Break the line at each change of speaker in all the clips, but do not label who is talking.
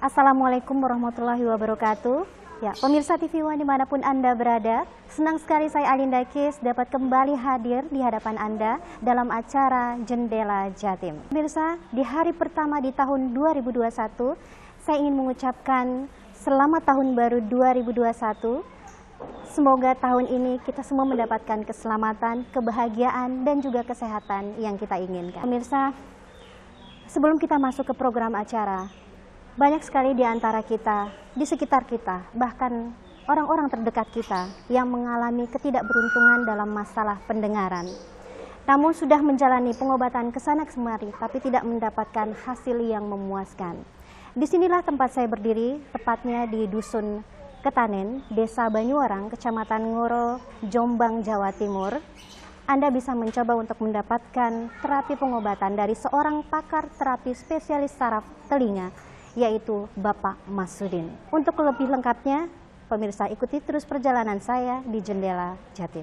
Assalamualaikum warahmatullahi wabarakatuh. Ya, pemirsa TV One dimanapun Anda berada, senang sekali saya Alinda Kis dapat kembali hadir di hadapan Anda dalam acara Jendela Jatim. Pemirsa, di hari pertama di tahun 2021, saya ingin mengucapkan selamat tahun baru 2021. Semoga tahun ini kita semua mendapatkan keselamatan, kebahagiaan, dan juga kesehatan yang kita inginkan. Pemirsa, sebelum kita masuk ke program acara, banyak sekali di antara kita, di sekitar kita, bahkan orang-orang terdekat kita yang mengalami ketidakberuntungan dalam masalah pendengaran. Namun sudah menjalani pengobatan kesana kemari, tapi tidak mendapatkan hasil yang memuaskan. Disinilah tempat saya berdiri, tepatnya di Dusun Ketanen, Desa Banyuwarang, Kecamatan Ngoro, Jombang, Jawa Timur. Anda bisa mencoba untuk mendapatkan terapi pengobatan dari seorang pakar terapi spesialis saraf telinga, yaitu Bapak Masudin. Untuk lebih lengkapnya, pemirsa ikuti terus perjalanan saya di Jendela Jatim.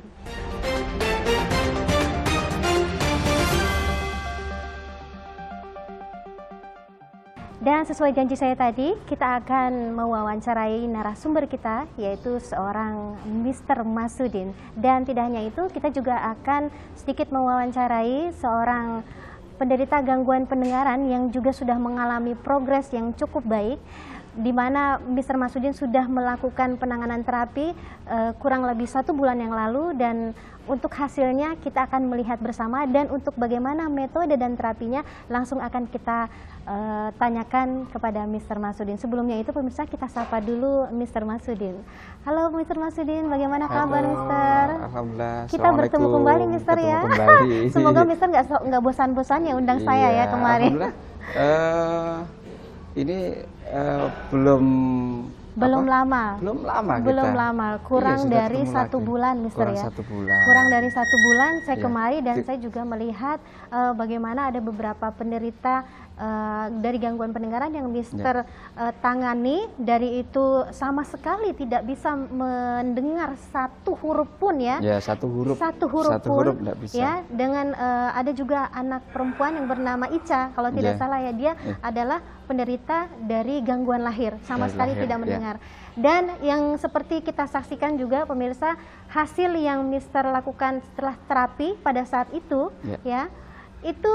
Dan sesuai janji saya tadi, kita akan mewawancarai narasumber kita, yaitu seorang Mr. Masudin. Dan tidak hanya itu, kita juga akan sedikit mewawancarai seorang penderita gangguan pendengaran yang juga sudah mengalami progres yang cukup baik, di mana Mr. Masudin sudah melakukan penanganan terapi kurang lebih 1 bulan yang lalu, dan untuk hasilnya kita akan melihat bersama, dan untuk bagaimana metode dan terapinya langsung akan kita tanyakan kepada Mr. Masudin. Sebelumnya itu pemirsa, kita sapa dulu Mr. Masudin. Halo Mr. Masudin, bagaimana kabar Mr.?
Alhamdulillah.
Kita bertemu kembali Mr. ya.
Kembali.
Semoga Mr. nggak bosan-bosannya undang saya ya kemarin.
Alhamdulillah. Ini belum lama
kurang dari 1 bulan Mister ya. Kurang dari 1 bulan saya kemari, dan saya juga melihat bagaimana ada beberapa penderita dari gangguan pendengaran yang Mister tangani, dari itu sama sekali tidak bisa mendengar 1 huruf pun ya.
Ya, 1 huruf.
1 huruf pun
tidak bisa.
ya. Dengan ada juga anak perempuan yang bernama Ica, kalau tidak salah ya, dia adalah penderita dari gangguan lahir, sama sekali tidak mendengar. Dan yang seperti kita saksikan juga pemirsa, hasil yang Mister lakukan setelah terapi pada saat itu ya, itu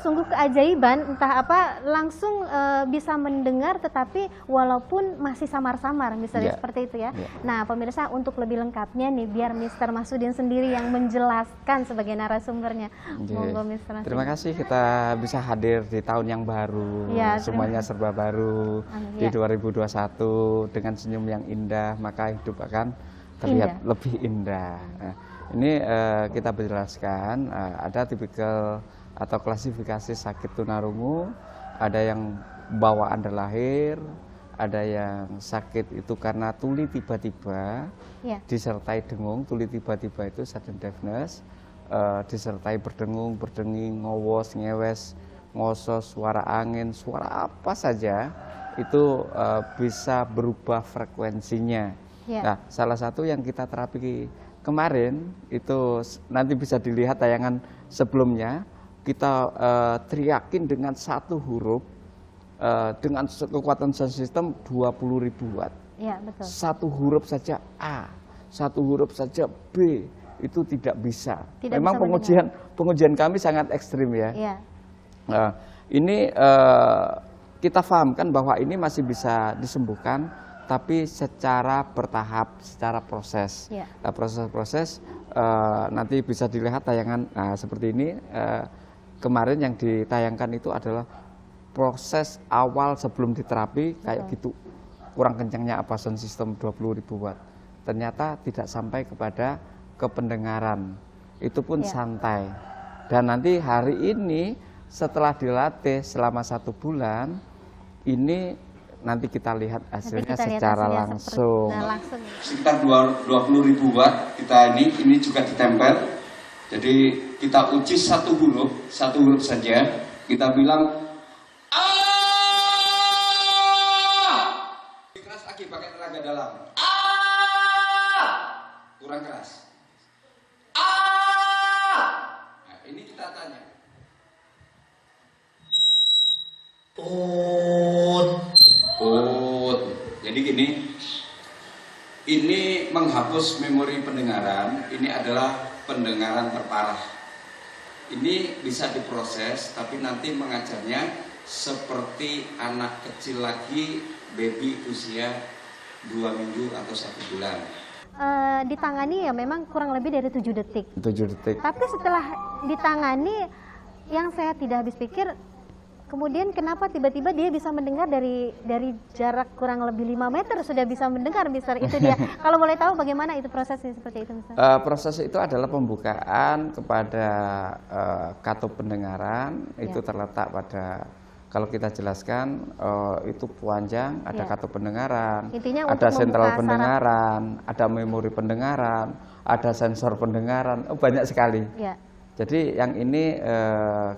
sungguh keajaiban, entah apa, langsung bisa mendengar tetapi walaupun masih samar-samar misalnya seperti itu ya. Nah pemirsa, untuk lebih lengkapnya nih, biar Mr. Masudin sendiri yang menjelaskan sebagai narasumbernya. Monggo Mr. Masudin.
Terima kasih kita bisa hadir di tahun yang baru, semuanya serba baru. Di 2021 dengan senyum yang indah, maka hidup akan terlihat lebih indah. Nah, ini kita berjelaskan ada tipikal atau klasifikasi sakit tunarungu, ada yang bawaan dari lahir, ada yang sakit itu karena tuli tiba-tiba disertai dengung. Tuli tiba-tiba itu sudden deafness, disertai berdengung, berdenging, ngowos, ngewes, ngosos, suara angin, suara apa saja itu bisa berubah frekuensinya. Nah, salah satu yang kita terapi kemarin itu nanti bisa dilihat tayangan sebelumnya, kita teriakin dengan 1 huruf dengan kekuatan sound system 20.000 watt. Ya, betul. 1 huruf saja A, 1 huruf saja B, itu tidak bisa. Memang pengujian kami sangat ekstrim ya. Ini kita pahamkan bahwa ini masih bisa disembuhkan, tapi secara bertahap, secara proses. Nah, proses-proses nanti bisa dilihat tayangan seperti ini. Kemarin yang ditayangkan itu adalah proses awal sebelum diterapi, kayak gitu. Kurang kencangnya apa sound system 20.000 watt. Ternyata tidak sampai kepada kependengaran. Itu pun santai. Dan nanti hari ini setelah dilatih selama 1 bulan, ini nanti kita lihat hasilnya secara langsung. Sekitar 20.000 watt kita ini juga ditempel. Jadi kita uji 1 huruf saja. Kita bilang A. Keras lagi pakai tenaga dalam. A. Kurang keras. A. Nah, ini kita tanya. gini, ini menghapus memori pendengaran, ini adalah pendengaran terparah. Ini bisa diproses, tapi nanti mengajarnya seperti anak kecil lagi, baby usia 2 minggu atau 1 bulan.
Ditangani ya memang kurang lebih dari 7 detik.
7 detik.
Tapi setelah ditangani, yang saya tidak habis pikir, kemudian kenapa tiba-tiba dia bisa mendengar dari jarak kurang lebih 5 meter sudah bisa mendengar, Mister? Itu dia. Kalau boleh tahu bagaimana itu prosesnya seperti itu, Mister?
Proses itu adalah pembukaan kepada katup pendengaran, itu terletak pada, kalau kita jelaskan, itu panjang, ada katup pendengaran,
intinya
ada sentral pendengaran, ada memori pendengaran, ada sensor pendengaran, banyak sekali. Ya. Jadi yang ini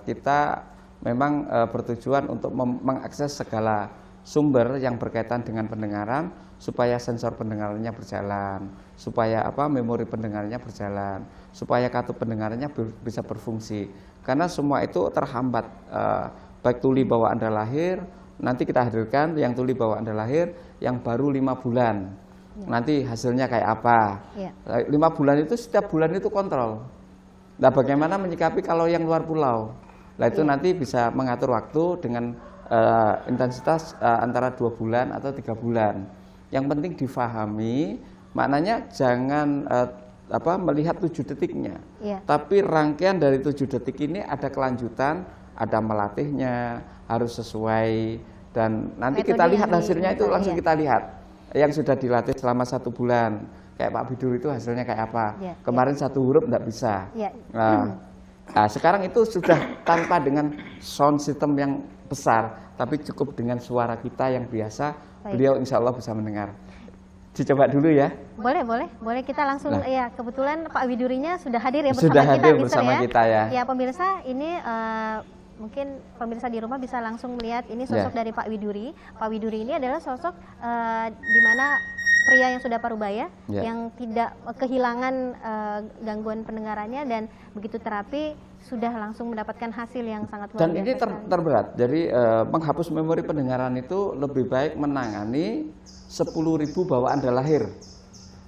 kita memang bertujuan untuk mengakses segala sumber yang berkaitan dengan pendengaran, supaya sensor pendengarannya berjalan, supaya memori pendengarannya berjalan, supaya katup pendengarannya bisa berfungsi. Karena semua itu terhambat. Baik tuli bawaan Anda lahir, nanti kita hadirkan yang tuli bawaan Anda lahir yang baru 5 bulan. Nanti hasilnya kayak apa? 5 bulan itu setiap bulan itu kontrol. Nah, bagaimana menyikapi kalau yang luar pulau? Nah, itu nanti bisa mengatur waktu dengan intensitas antara 2 bulan atau 3 bulan. Yang penting difahami, maknanya jangan melihat 7 detiknya. Tapi rangkaian dari 7 detik ini ada kelanjutan, ada melatihnya, harus sesuai, dan nanti kita lihat hasilnya itu langsung kita lihat. Yang sudah dilatih selama 1 bulan, kayak Pak Bidur itu hasilnya kayak apa? Kemarin 1 huruf enggak bisa. Nah, sekarang itu sudah tanpa dengan sound system yang besar, tapi cukup dengan suara kita yang biasa, beliau insya Allah bisa mendengar. Dicoba dulu ya. Boleh kita langsung. Ya, kebetulan Pak Widurinya sudah hadir ya bersama kita ya. Ya pemirsa, ini mungkin pemirsa di rumah bisa langsung melihat ini sosok dari Pak Widuri. Pak Widuri ini adalah sosok di mana pria yang sudah parubaya, yang tidak kehilangan gangguan pendengarannya, dan begitu terapi sudah langsung mendapatkan hasil yang sangat luar biasa. Dan ini terberat. Jadi menghapus memori pendengaran itu lebih baik menangani 10.000 bawaan Anda lahir.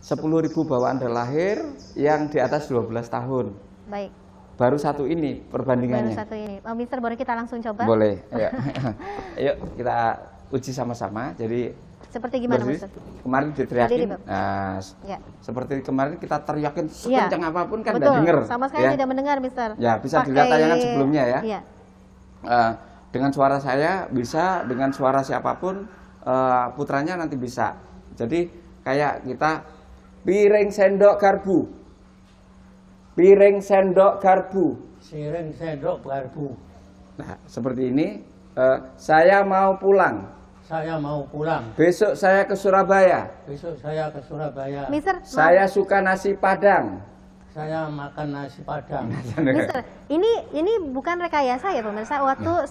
10.000 bawaan Anda lahir yang di atas 12 tahun. Baik. Baru 1 ini perbandingannya. Baru 1 ini. Mister, boleh kita langsung coba? Boleh. Ayo. Ayo kita uji sama-sama. Jadi seperti gimana, Mister? Kemarin diteriakin. Nah, seperti kemarin kita teriakin sekencang apapun kan nggak dengar. Sama sekali tidak mendengar, Mister. Ya, bisa dilihat tayangan sebelumnya ya. Dengan suara saya bisa, dengan suara siapapun, putranya nanti bisa. Jadi kayak kita piring sendok garpu. Piring sendok garpu. Piring sendok garpu. Nah, seperti ini. Saya mau pulang. Saya mau pulang. Besok saya ke Surabaya. Besok saya ke Surabaya. Mister, saya suka nasi Padang. Saya makan nasi Padang. Mister, ini bukan rekayasa ya pemirsa. Waktu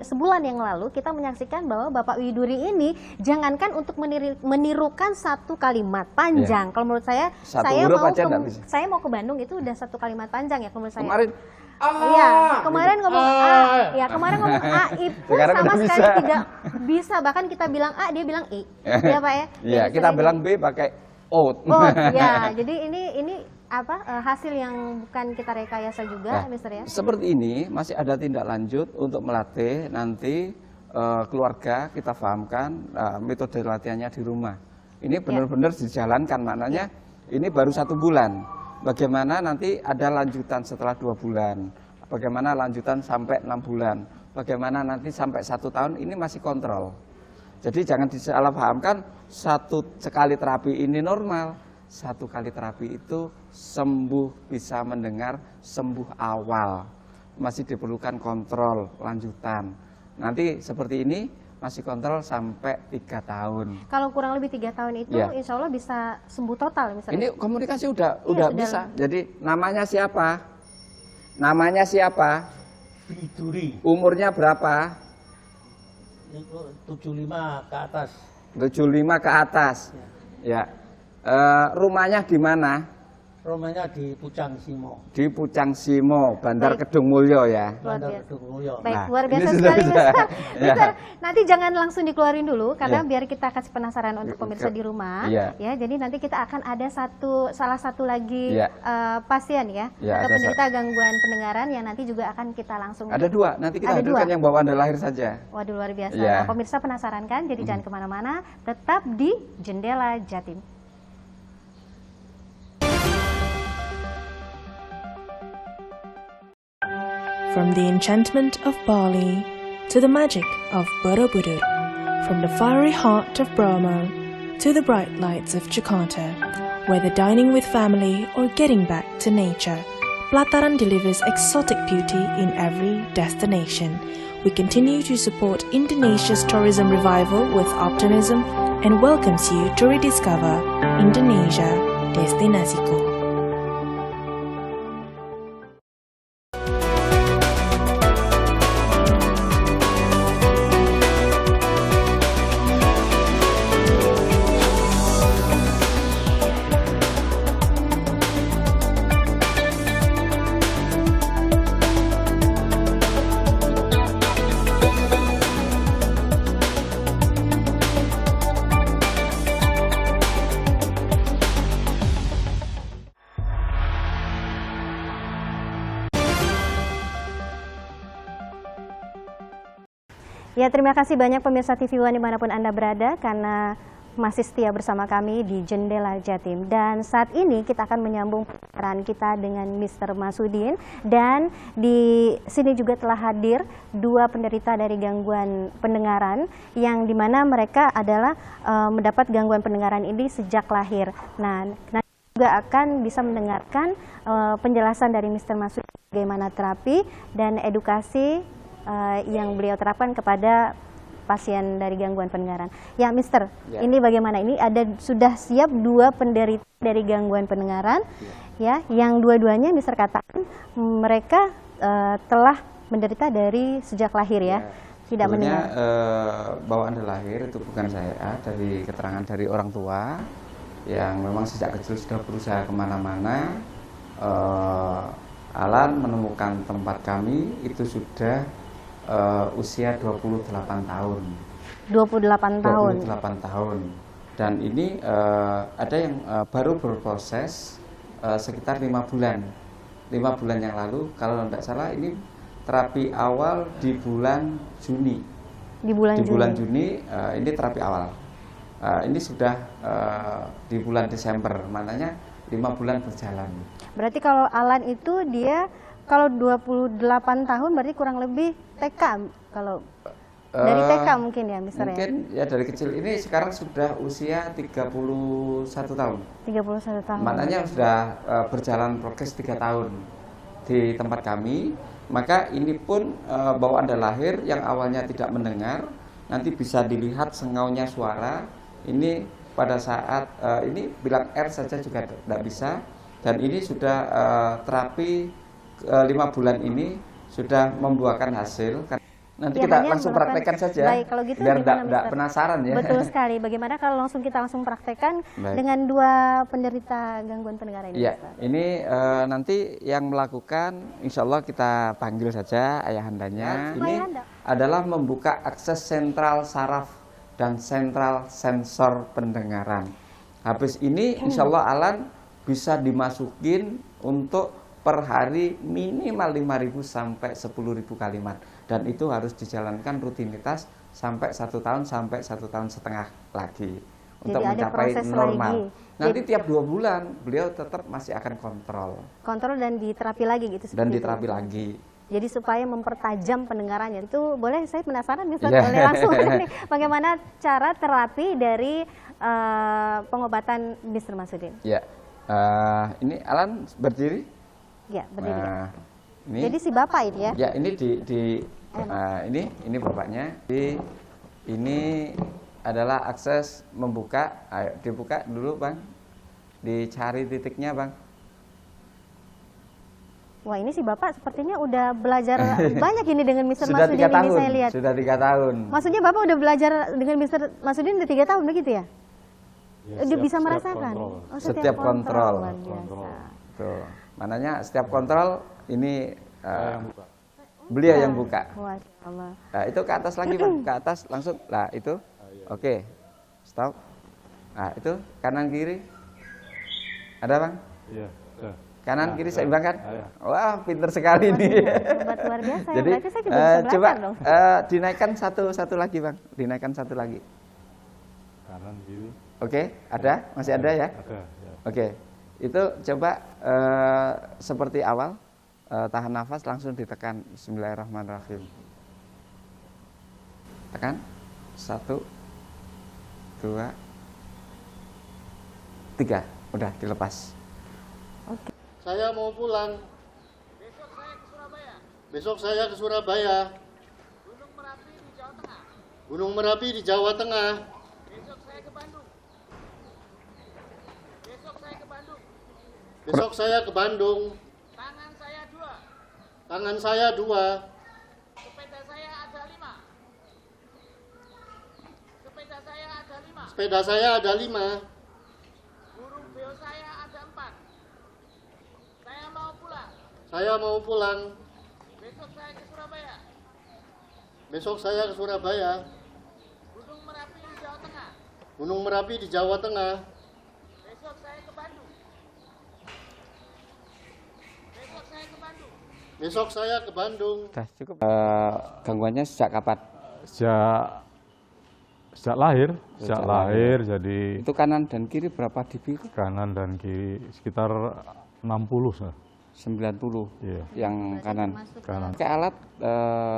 sebulan yang lalu kita menyaksikan bahwa Bapak Widuri ini jangankan untuk menirukan 1 kalimat panjang. Kalau menurut saya, saya mau ke Bandung itu udah 1 kalimat panjang ya menurut saya. Kemarin ngomong A, kemarin ngomong A itu sama sekali tidak bisa. Bahkan kita bilang A, dia bilang I. Ya Pak ya? Iya, kita bilang B pakai O. Ya, jadi ini hasil yang bukan kita rekayasa juga, Mister ya? Seperti ini masih ada tindak lanjut untuk melatih nanti keluarga, kita pahamkan metode latihannya di rumah. Ini benar-benar dijalankan, maknanya ini baru 1 bulan. Bagaimana nanti ada lanjutan setelah 2 bulan, bagaimana lanjutan sampai 6 bulan, bagaimana nanti sampai 1 tahun, ini masih kontrol. Jadi jangan disalahpahamkan 1 kali terapi ini normal. 1 kali terapi itu sembuh, bisa mendengar, sembuh awal. Masih diperlukan kontrol lanjutan. Nanti seperti ini masih kontrol sampai 3 tahun. Kalau kurang lebih 3 tahun itu insya Allah bisa sembuh total misalnya. Ini komunikasi udah bisa. Jadi namanya siapa? Namanya siapa? Widuri. Umurnya berapa? 75 ke atas. 75 ke atas. Ya. Rumahnya di mana?
Rumahnya di Pucang Simo.
Di Pucang Simo, Bandar Kedung Mulyo ya.
Bandar Kedung Mulyo.
Baik,
Nah,
luar biasa
ini
sekali,
sudah
Mister.
ya.
Mister, nanti jangan langsung dikeluarin dulu, karena
Ya.
biar kita kasih penasaran untuk pemirsa di rumah.
Ya.
Ya, jadi nanti kita akan ada salah satu lagi
Ya.
pasien ya,
Ya,
atau
ada
penderita gangguan pendengaran yang nanti juga akan kita langsung.
Ada 2, nanti kita
Ada
hadirkan
2.
yang bawaan dari lahir saja.
Waduh, luar biasa.
Ya.
Nah, pemirsa penasaran kan? Jadi jangan kemana-mana, tetap di Jendela Jatim.
From the enchantment of Bali to the magic of Borobudur, from the fiery heart of Bromo to the bright lights of Jakarta, whether dining with family or getting back to nature, Plataran delivers exotic beauty in every destination. We continue to support Indonesia's tourism revival with optimism and welcomes you to rediscover Indonesia Destinasiku.
Ya, terima kasih banyak pemirsa TV One dimanapun Anda berada karena masih setia bersama kami di Jendela Jatim. Dan saat ini kita akan menyambung pembicaraan kita dengan Mr. Masudin. Dan di sini juga telah hadir 2 penderita dari gangguan pendengaran yang dimana mereka adalah mendapat gangguan pendengaran ini sejak lahir. Nah, nanti juga akan bisa mendengarkan penjelasan dari Mr. Masudin bagaimana terapi dan edukasi yang beliau terapkan kepada pasien dari gangguan pendengaran. Ya, Mister, ini bagaimana? Ini sudah siap 2 penderita dari gangguan pendengaran, ya, yang dua-duanya Mister katakan mereka telah menderita dari sejak lahir ya, tidak mendengar.
Bawaan dari lahir itu bukan saya, dari keterangan dari orang tua yang memang sejak kecil sudah berusaha kemana-mana. Alan menemukan tempat kami itu sudah usia 28 tahun.
28 tahun.
28 tahun. Dan ini ada yang baru berproses sekitar 5 bulan. 5 bulan yang lalu, kalau tidak salah ini terapi awal di bulan Juni.
Di bulan
Juni ini terapi awal. Ini sudah di bulan Desember, maknanya 5 bulan berjalan.
Berarti kalau Alan itu dia kalau 28 tahun berarti kurang lebih TK, kalau dari TK mungkin ya, Mister ya?
Mungkin ya dari kecil. Ini sekarang sudah usia 31 tahun.
31 tahun.
Maknanya sudah berjalan progres 3 tahun di tempat kami. Maka ini pun bawaan dari lahir yang awalnya tidak mendengar, nanti bisa dilihat sengaunya suara. Ini pada saat ini bilang R saja juga tidak bisa. Dan ini sudah terapi 5 bulan ini sudah membuahkan hasil. Nanti
Ya,
kita
hanya
langsung
melakukan-
praktekkan saja.
Baik, kalau gitu
biar
gimana,
tidak
Mister?
penasaran ya.
Betul sekali. Bagaimana kalau kita langsung praktekkan
Baik.
dengan 2 penderita gangguan pendengaran ini?
Ya,
Mister?
ini nanti yang melakukan insya Allah kita panggil saja ayahandanya. Ini
Ayahanda.
adalah membuka akses sentral saraf dan sentral sensor pendengaran. Habis ini insya Allah Alan bisa dimasukin untuk per hari minimal 5.000 sampai 10.000 kalimat. Dan itu harus dijalankan rutinitas sampai 1 tahun sampai 1,5 tahun lagi. Untuk
Jadi ada
mencapai
proses
normal.
lagi.
Nanti
Jadi-
tiap 2 bulan beliau tetap masih akan kontrol
Kontrol dan diterapi lagi gitu.
dan
seperti
diterapi
itu.
lagi.
Jadi supaya mempertajam pendengarannya. Itu boleh, saya penasaran Mister,
Iya.
boleh langsung nih, bagaimana cara terapi dari pengobatan Mister Masudin?
Ya, ini Alan berdiri.
Ya, berdiri.
Nah, ini.
Jadi si Bapak ini ya?
Ya, ini ini bapaknya. Ini adalah akses membuka. Ayo dibuka dulu, Bang. Dicari titiknya, Bang.
Wah, ini si Bapak sepertinya udah belajar banyak ini dengan Mister
Sudah
Masudin
3
ini,
tahun.
saya lihat.
Sudah 3 tahun.
Maksudnya Bapak udah belajar dengan Mister Masudin udah 3 tahun begitu ya? Udah bisa merasakan?
kontrol.
Oh,
Setiap kontrol.
luar biasa.
Tuh, mananya setiap kontrol ini
Saya yang buka.
beliau yang buka.
Masya Allah.
Nah, itu ke atas lagi Bang, ke atas langsung. Nah, itu. Oke. Stop. Nah, itu kanan kiri. Ada Bang?
Iya, sudah.
Kanan kiri seimbang kan?
Iya.
Wah, pinter sekali nih.
Hebat luar biasa. Ya.
Jadi
Berarti saya juga bisa
coba
belajar dong.
dinaikkan satu lagi Bang, dinaikkan satu lagi.
Kanan kiri.
Oke, ada? Masih ada ya?
Ada. Ya.
Oke, itu coba seperti awal, tahan nafas langsung ditekan. Bismillahirrahmanirrahim. Tekan, 1, 2, 3, udah dilepas.
Saya mau pulang. Besok saya ke Surabaya. Gunung Merapi di Jawa Tengah. Besok saya ke Bandung. Tangan saya dua. Sepeda saya ada 5. Saya mau pulang. Besok saya ke Surabaya. Gunung Merapi di Jawa Tengah. Besok saya ke Bandung.
Udah cukup. Gangguannya sejak kapan?
Sejak lahir,
Sejak
lahir jadi
Itu kanan dan kiri berapa dB?
kanan dan kiri sekitar 60 sah.
90
Iya.
yang kanan.
Kanan.
Pakai alat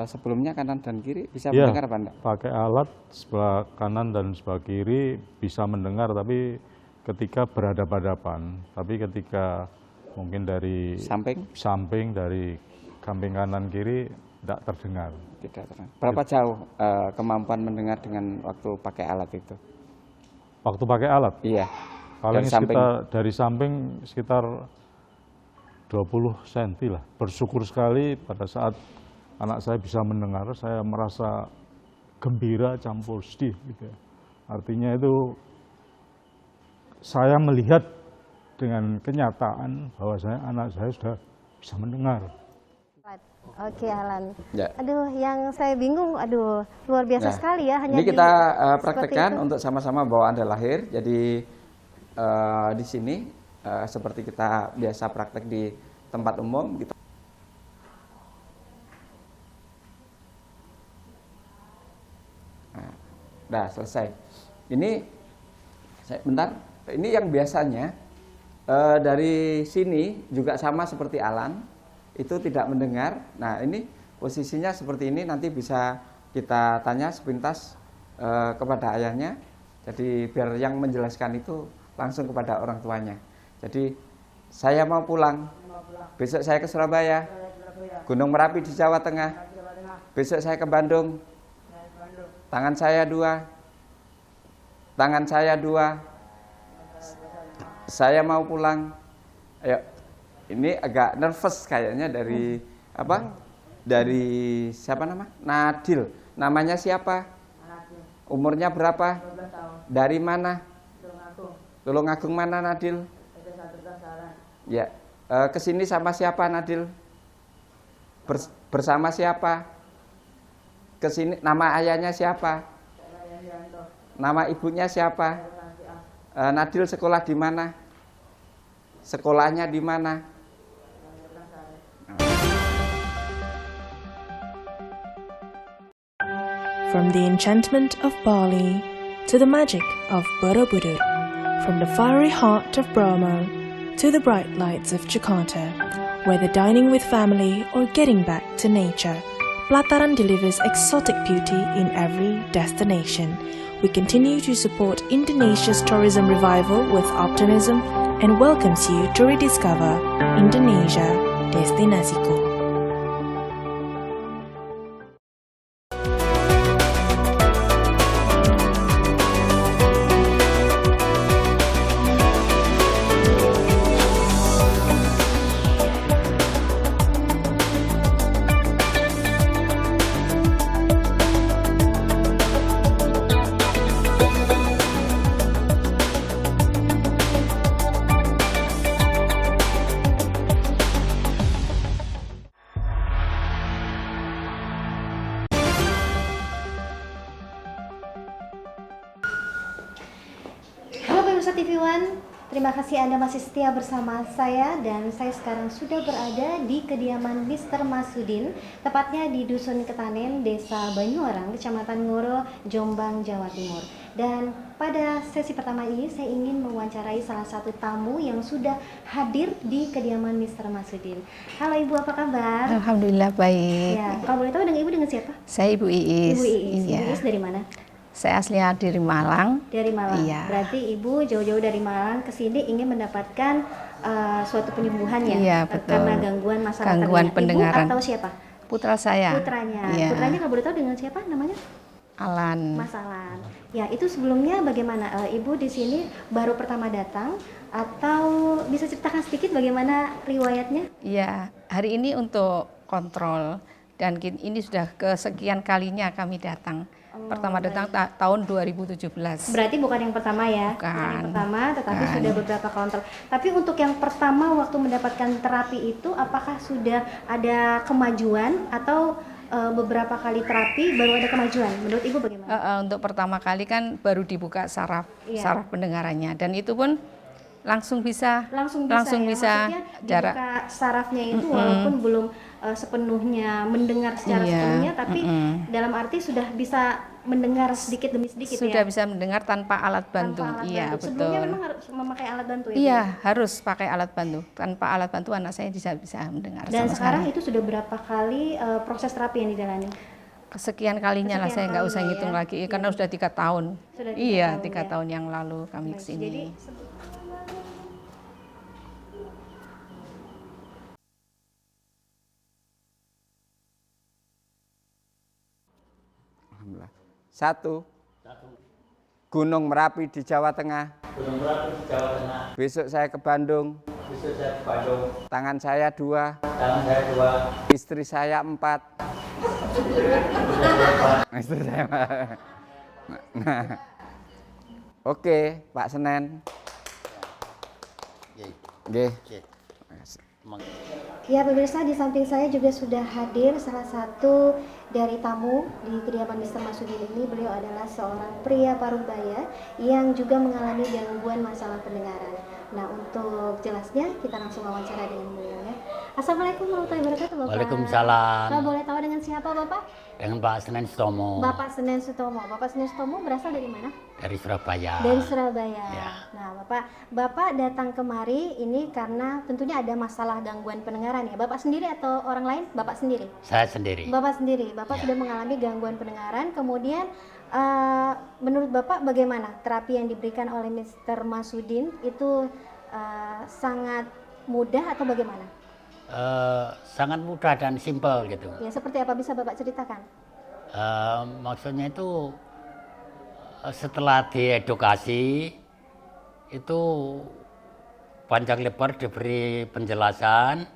sebelumnya kanan dan kiri bisa
Iya,
mendengar apa enggak?
pakai alat sebelah kanan dan sebelah kiri bisa mendengar, tapi ketika berhadapan-hadapan, tapi ketika mungkin dari
Samping
dari samping kanan kiri tidak terdengar.
tidak terang. Berapa jauh kemampuan mendengar dengan waktu pakai alat itu?
Waktu pakai alat,
Iya.
paling
Dari samping.
dari samping sekitar 20 cm lah. Bersyukur sekali pada saat anak saya bisa mendengar, saya merasa gembira campur sedih. Gitu. Artinya itu saya melihat dengan kenyataan bahwa anak saya sudah bisa mendengar.
Oke, Alan.
Ya.
Aduh, yang saya bingung, aduh, luar biasa
Nah,
sekali ya. Hanya
ini kita
seperti
praktekkan
itu.
untuk sama-sama bahwa Anda lahir. Jadi di sini seperti kita biasa praktek di tempat umum. Kita Nah, selesai. Ini bentar. Ini yang biasanya dari sini juga sama seperti Alan, itu tidak mendengar. Nah, ini posisinya seperti ini, nanti bisa kita tanya sepintas kepada ayahnya. Jadi biar yang menjelaskan itu langsung kepada orang tuanya. Jadi saya mau pulang. Besok saya ke Surabaya. Gunung Merapi di Jawa Tengah. Besok saya ke Bandung. Tangan saya 2. Tangan saya 2. Saya mau pulang. Ayo. Ini agak nervous kayaknya dari apa? Dari siapa nama? Nadil. Namanya siapa? Umurnya berapa?
12 tahun.
Dari mana?
Tulungagung.
Tulungagung mana Nadil? Ya. Kesini sama siapa Nadil? Bersama siapa? Kesini nama ayahnya siapa? Nama ibunya siapa? Nadil sekolah di mana? Sekolahnya di mana?
From the enchantment of Bali to the magic of Borobudur, from the fiery heart of Bromo to the bright lights of Jakarta, whether dining with family or getting back to nature, Plataran delivers exotic beauty in every destination. We continue to support Indonesia's tourism revival with optimism and welcomes you to rediscover Indonesia Destinasiku.
pemirsa TV One, terima kasih Anda masih setia bersama saya dan saya sekarang sudah berada di kediaman Mr. Masudin, tepatnya di Dusun Ketanen, Desa Banyuwarang, Kecamatan Ngoro, Jombang, Jawa Timur. Dan pada sesi pertama ini saya ingin mewawancarai salah satu tamu yang sudah hadir di kediaman Mr. Masudin. Halo Ibu, apa kabar?
Alhamdulillah baik.
Ya, kalau boleh tahu dengan Ibu dengan siapa?
Saya Ibu Iis.
Ibu Iis.
Iya.
Ibu Iis dari mana?
Saya aslinya dari Malang.
Dari Malang.
Iya.
Berarti Ibu jauh-jauh dari Malang ke sini ingin mendapatkan suatu penyembuhan ya?
Iya, betul.
Karena gangguan masalah
Gangguan pendengaran.
Ibu atau siapa?
Putra saya.
Putranya.
Iya.
Putranya kalau boleh tahu dengan siapa namanya?
Alan.
Mas Alan. Ya, itu sebelumnya bagaimana? Ibu di sini baru pertama datang atau bisa ceritakan sedikit bagaimana riwayatnya?
Iya, hari ini untuk kontrol dan ini sudah kesekian kalinya kami datang. Pertama datang tahun 2017.
Berarti bukan yang pertama ya?
Bukan.
Yang pertama, tetapi sudah beberapa kontrol. Tapi untuk yang pertama waktu mendapatkan terapi itu, apakah sudah ada kemajuan atau beberapa kali terapi baru ada kemajuan? Menurut Ibu bagaimana?
Untuk pertama kali kan baru dibuka saraf pendengarannya dan itu pun langsung bisa
Langsung
ya?
Maksudnya
jarak
dibuka sarafnya itu walaupun belum sepenuhnya mendengar secara sepenuhnya, tapi dalam arti sudah bisa mendengar sedikit demi sedikit
sudah
ya?
bisa mendengar tanpa alat bantu.
Tanpa alat
Iya,
bantu.
betul.
Sebelumnya memang harus memakai alat bantu ya?
Iya, harus pakai alat bantu. Tanpa alat bantu anak saya bisa mendengar.
Dan
sama
sekarang
sekali.
itu sudah berapa kali proses terapi yang dijalani?
Kesekian kalinya lah, saya nggak usah
kalinya
ngitung
ya.
lagi karena sudah 3 tahun.
Sudah 3
Iya,
tahun,
3
ya.
tahun yang lalu kami
Baik,
kesini.
Jadi
Alhamdulillah. 1. Gunung Merapi di Jawa Tengah.
Gunung Merapi di Jawa Tengah.
Besok saya ke Bandung.
Besok saya ke Bandung.
Tangan saya 2.
Tangan saya 2.
Istri saya 4. Istri saya 4. Nah. Oke, Pak Senen. Nggih.
ya pemirsa, di samping saya juga sudah hadir salah satu dari tamu di kediaman Mr. Masudin ini. Beliau adalah seorang pria paruh-baya yang juga mengalami gangguan masalah pendengaran. Nah, untuk jelasnya kita langsung wawancara dengan beliau ya. Assalamualaikum warahmatullahi wabarakatuh, Bapak.
Waalaikumsalam.
Bapak boleh tahu dengan siapa, Bapak?
Dengan Pak Senen Sutomo.
Bapak Senen Sutomo. Bapak Senen Sutomo berasal dari mana?
Dari Surabaya.
Dari Surabaya.
Ya.
Nah, Bapak datang kemari ini karena tentunya ada masalah gangguan pendengaran ya. Bapak sendiri atau orang lain? Bapak sendiri.
Saya sendiri.
Bapak sendiri. Bapak
Ya.
sudah mengalami gangguan pendengaran. Kemudian menurut Bapak bagaimana terapi yang diberikan oleh Mr. Masudin itu sangat mudah atau bagaimana?
Sangat mudah dan simpel gitu.
Ya, seperti apa bisa Bapak ceritakan?
Maksudnya itu setelah diedukasi itu panjang lebar diberi penjelasan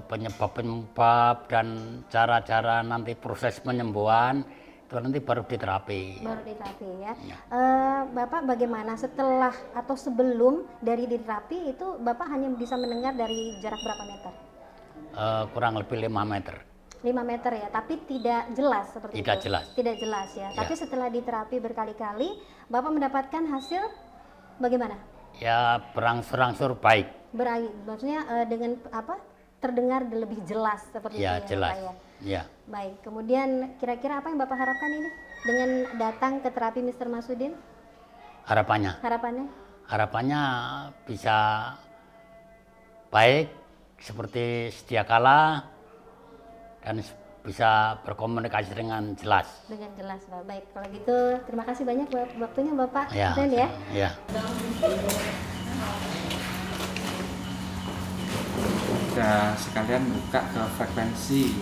penyebab dan cara-cara nanti proses penyembuhan itu nanti baru diterapi.
Baru diterapi ya. Bapak bagaimana setelah atau sebelum dari diterapi itu Bapak hanya bisa mendengar dari jarak berapa meter?
Kurang lebih 5 meter.
5 meter ya, tapi tidak jelas seperti
Tidak
itu.
jelas.
Tidak jelas ya.
Ya.
Tapi setelah diterapi berkali-kali, Bapak mendapatkan hasil bagaimana?
Ya berangsur-angsur baik.
Maksudnya dengan apa? Terdengar lebih jelas seperti
Ya
itu
jelas.
Pak, ya.
Ya.
Baik. Kemudian kira-kira apa yang Bapak harapkan ini dengan datang ke terapi Mr. Masudin?
Harapannya
Harapannya?
bisa baik seperti sedia kala dan bisa berkomunikasi dengan jelas.
Dengan jelas, Pak. Baik, kalau gitu terima kasih banyak buat waktunya Bapak.
Ya.
Senen, ya.
Ya.
Sudah sekalian buka ke frekuensi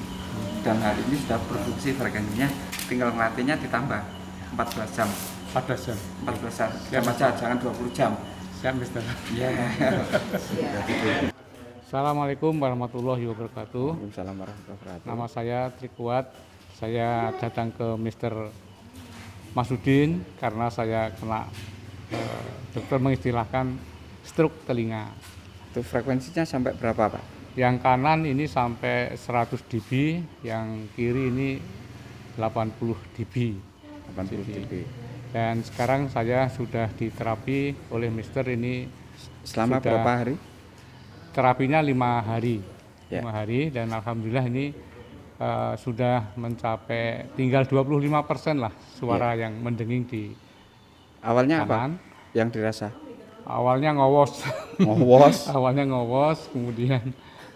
dan hari ini sudah produksi frekuensinya, tinggal ngelatihnya ditambah 14 jam.
14 jam.
14 jam. Jam aja, jangan 20 jam.
Siap, Mister.
Ya.
Assalamualaikum warahmatullahi wabarakatuh.
Waalaikumsalam warahmatullahi wabarakatuh.
Nama saya Trikuat. Saya datang ke Mr. Masudin karena saya kena dokter mengistilahkan stroke telinga.
Itu frekuensinya sampai berapa, Pak?
Yang kanan ini sampai 100 dB, yang kiri ini 80 dB.
80 dB.
Dan sekarang saya sudah diterapi oleh Mister ini
Selama
sudah
berapa hari?
terapinya 5 hari.
Ya.
5 hari dan alhamdulillah ini sudah mencapai tinggal 25% lah suara yang mendenging di
Awalnya
kanan.
apa yang dirasa?
Awalnya ngowos.
Ngowos.
Awalnya ngowos, kemudian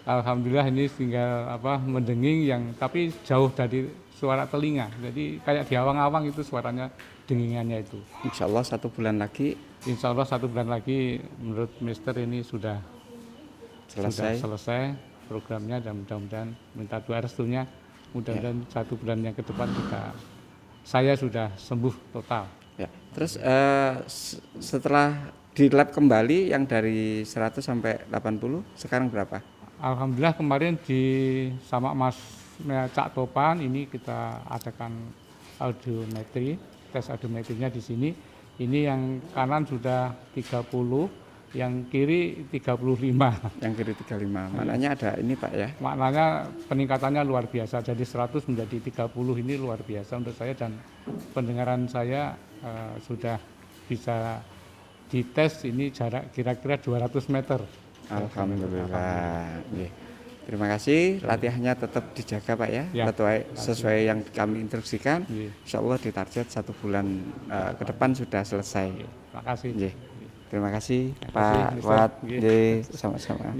alhamdulillah ini tinggal mendenging yang tapi jauh dari suara telinga. Jadi kayak di awang-awang itu suaranya, dengingannya itu.
Insya Allah 1 bulan lagi.
Insya Allah 1 bulan lagi menurut Mister ini sudah selesai programnya dan mudah-mudahan minta doa restunya mudah-mudahan 1 bulan yang ke depan saya sudah sembuh total.
Ya. Terus setelah di lab kembali yang dari 100 sampai 80 sekarang berapa?
Alhamdulillah kemarin sama Mas Cak Topan ini kita adakan audiometri, tes audiometrinya di sini. Ini yang kanan sudah 30, yang kiri 35.
Yang kiri 35. Maknanya ada ini Pak ya?
Maknanya peningkatannya luar biasa. Jadi 100 menjadi 30 ini luar biasa untuk saya dan pendengaran saya sudah bisa dites ini jarak kira-kira 200 meter.
Alhamdulillah. Terima kasih. Latihannya tetap dijaga Pak ya. Sesuai yang kami instruksikan. Insya Allah ditarget 1 bulan ke depan sudah selesai.
Terima kasih.
Terima kasih Pak Wat. Sama-sama.